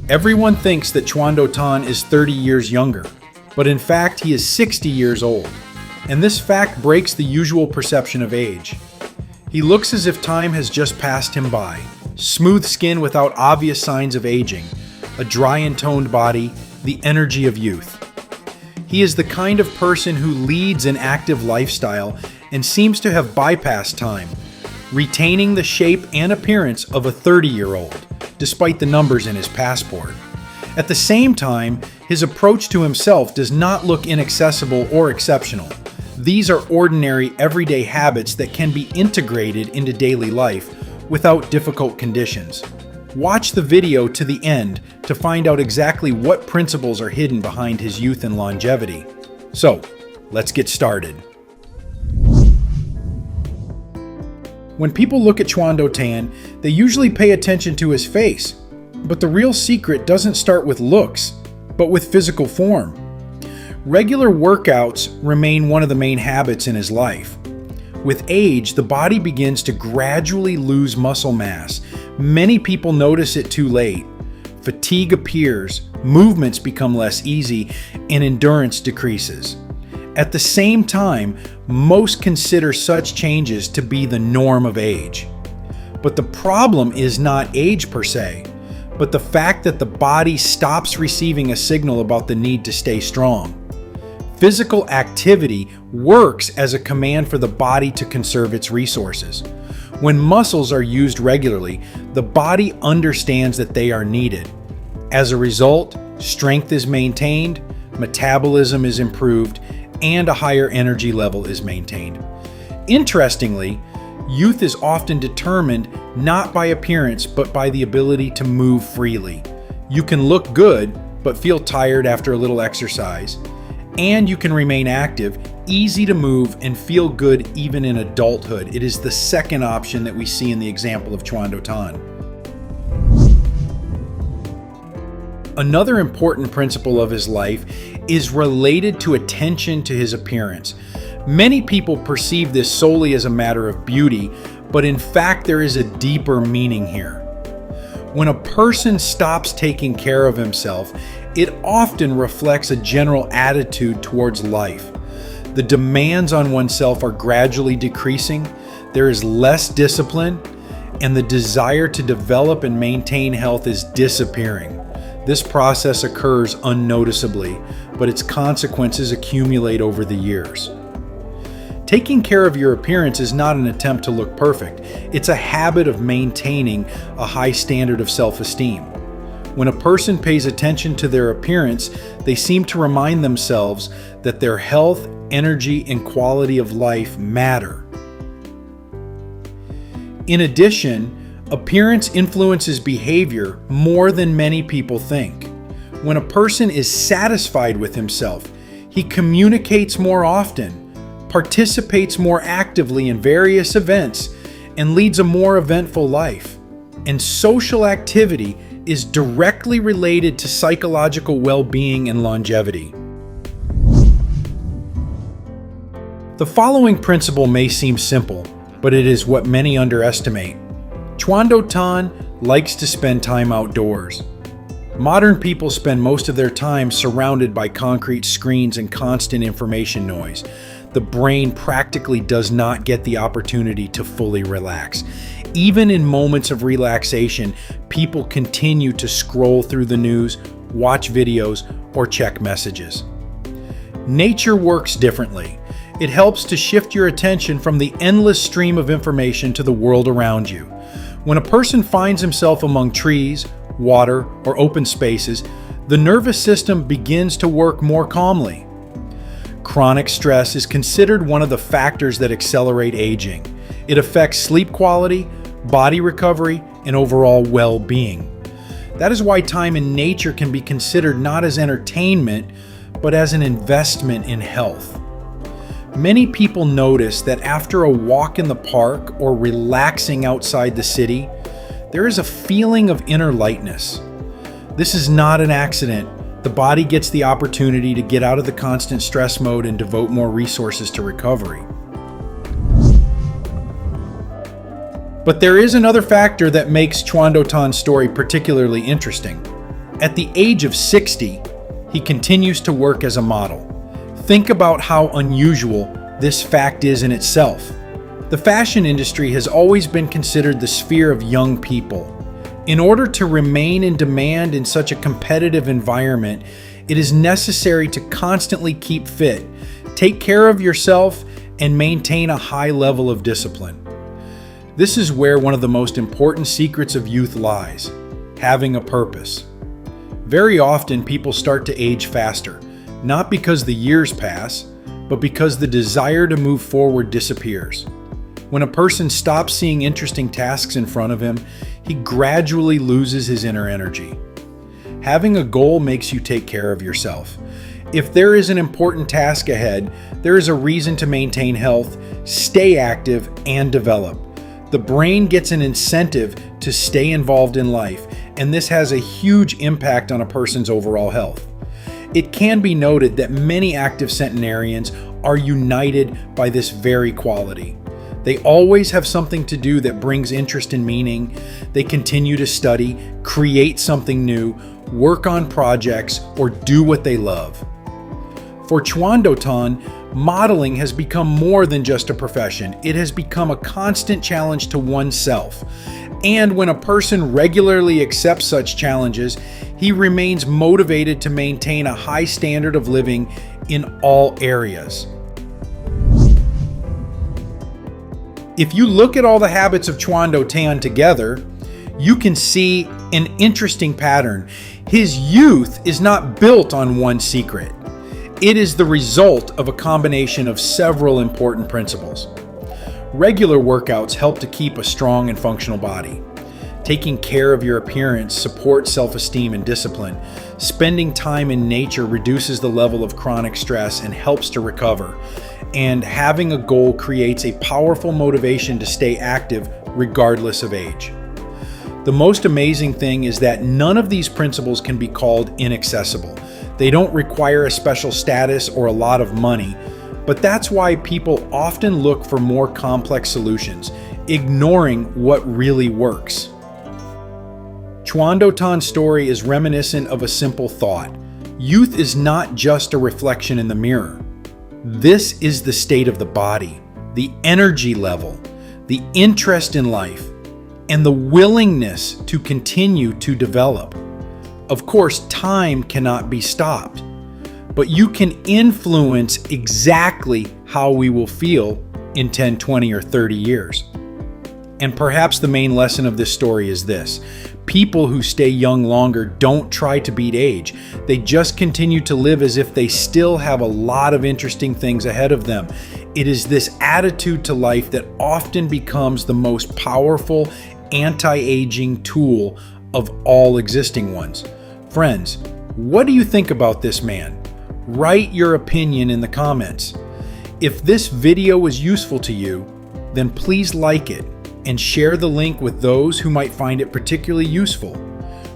Everyone thinks that Chuando Tan is 30 years younger, but in fact he is 60 years old, and this fact breaks the usual perception of age. He looks as if time has just passed him by, smooth skin without obvious signs of aging, a dry and toned body, the energy of youth. He is the kind of person who leads an active lifestyle and seems to have bypassed time, retaining the shape and appearance of a 30-year-old, despite the numbers in his passport. At the same time, his approach to himself does not look inaccessible or exceptional. These are ordinary, everyday habits that can be integrated into daily life without difficult conditions. Watch the video to the end to find out exactly what principles are hidden behind his youth and longevity. So, let's get started. When people look at Chuando Tan, they usually pay attention to his face, but the real secret doesn't start with looks, but with physical form. Regular workouts remain one of the main habits in his life. With age, the body begins to gradually lose muscle mass. Many people notice it too late. Fatigue appears, movements become less easy, and endurance decreases. At the same time, most consider such changes to be the norm of age. But the problem is not age per se, but the fact that the body stops receiving a signal about the need to stay strong. Physical activity works as a command for the body to conserve its resources. When muscles are used regularly, the body understands that they are needed. As a result, strength is maintained, metabolism is improved, and a higher energy level is maintained. Interestingly, youth is often determined not by appearance but by the ability to move freely. You can look good but feel tired after a little exercise, and you can remain active, easy to move, and feel good even in adulthood. It is the second option that we see in the example of Chuando Tan. Another important principle of his life is related to attention to his appearance. Many people perceive this solely as a matter of beauty, but in fact there is a deeper meaning here. When a person stops taking care of himself, it often reflects a general attitude towards life. The demands on oneself are gradually decreasing, there is less discipline, and the desire to develop and maintain health is disappearing. This process occurs unnoticeably, but its consequences accumulate over the years. Taking care of your appearance is not an attempt to look perfect. It's a habit of maintaining a high standard of self-esteem. When a person pays attention to their appearance, they seem to remind themselves that their health, energy, and quality of life matter. In addition, appearance influences behavior more than many people think. When a person is satisfied with himself, he communicates more often, participates more actively in various events, and leads a more eventful life. And social activity is directly related to psychological well-being and longevity. The following principle may seem simple, but it is what many underestimate. Chuando Tan likes to spend time outdoors. Modern people spend most of their time surrounded by concrete screens and constant information noise. The brain practically does not get the opportunity to fully relax. Even in moments of relaxation, people continue to scroll through the news, watch videos, or check messages. Nature works differently. It helps to shift your attention from the endless stream of information to the world around you. When a person finds himself among trees, water, or open spaces, the nervous system begins to work more calmly. Chronic stress is considered one of the factors that accelerate aging. It affects sleep quality, body recovery, and overall well-being. That is why time in nature can be considered not as entertainment, but as an investment in health. Many people notice that after a walk in the park or relaxing outside the city, there is a feeling of inner lightness. This is not an accident. The body gets the opportunity to get out of the constant stress mode and devote more resources to recovery. But there is another factor that makes Chuando Tan's story particularly interesting. At the age of 60, he continues to work as a model. Think about how unusual this fact is in itself. The fashion industry has always been considered the sphere of young people. In order to remain in demand in such a competitive environment, it is necessary to constantly keep fit, take care of yourself, and maintain a high level of discipline. This is where one of the most important secrets of youth lies: having a purpose. Very often people start to age faster, not because the years pass, but because the desire to move forward disappears. When a person stops seeing interesting tasks in front of him, he gradually loses his inner energy. Having a goal makes you take care of yourself. If there is an important task ahead, there is a reason to maintain health, stay active, and develop. The brain gets an incentive to stay involved in life, and this has a huge impact on a person's overall health. It can be noted that many active centenarians are united by this very quality. They always have something to do that brings interest and meaning. They continue to study, create something new, work on projects, or do what they love. For Chuando Tan, modeling has become more than just a profession. It has become a constant challenge to oneself. And when a person regularly accepts such challenges, he remains motivated to maintain a high standard of living in all areas. If you look at all the habits of Chuando Tan together, you can see an interesting pattern. His youth is not built on one secret. It is the result of a combination of several important principles. Regular workouts help to keep a strong and functional body. Taking care of your appearance supports self-esteem and discipline. Spending time in nature reduces the level of chronic stress and helps to recover. And having a goal creates a powerful motivation to stay active regardless of age. The most amazing thing is that none of these principles can be called inaccessible. They don't require a special status or a lot of money, but that's why people often look for more complex solutions, ignoring what really works. Chuando Tan's story is reminiscent of a simple thought. Youth is not just a reflection in the mirror. This is the state of the body, the energy level, the interest in life, and the willingness to continue to develop. Of course, time cannot be stopped, but you can influence exactly how we will feel in 10, 20, or 30 years. And perhaps the main lesson of this story is this: people who stay young longer don't try to beat age. They just continue to live as if they still have a lot of interesting things ahead of them. It is this attitude to life that often becomes the most powerful anti-aging tool of all existing ones. Friends, what do you think about this man? Write your opinion in the comments. If this video was useful to you, then please like it and share the link with those who might find it particularly useful.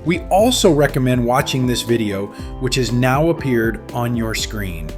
We also recommend watching this video, which has now appeared on your screen.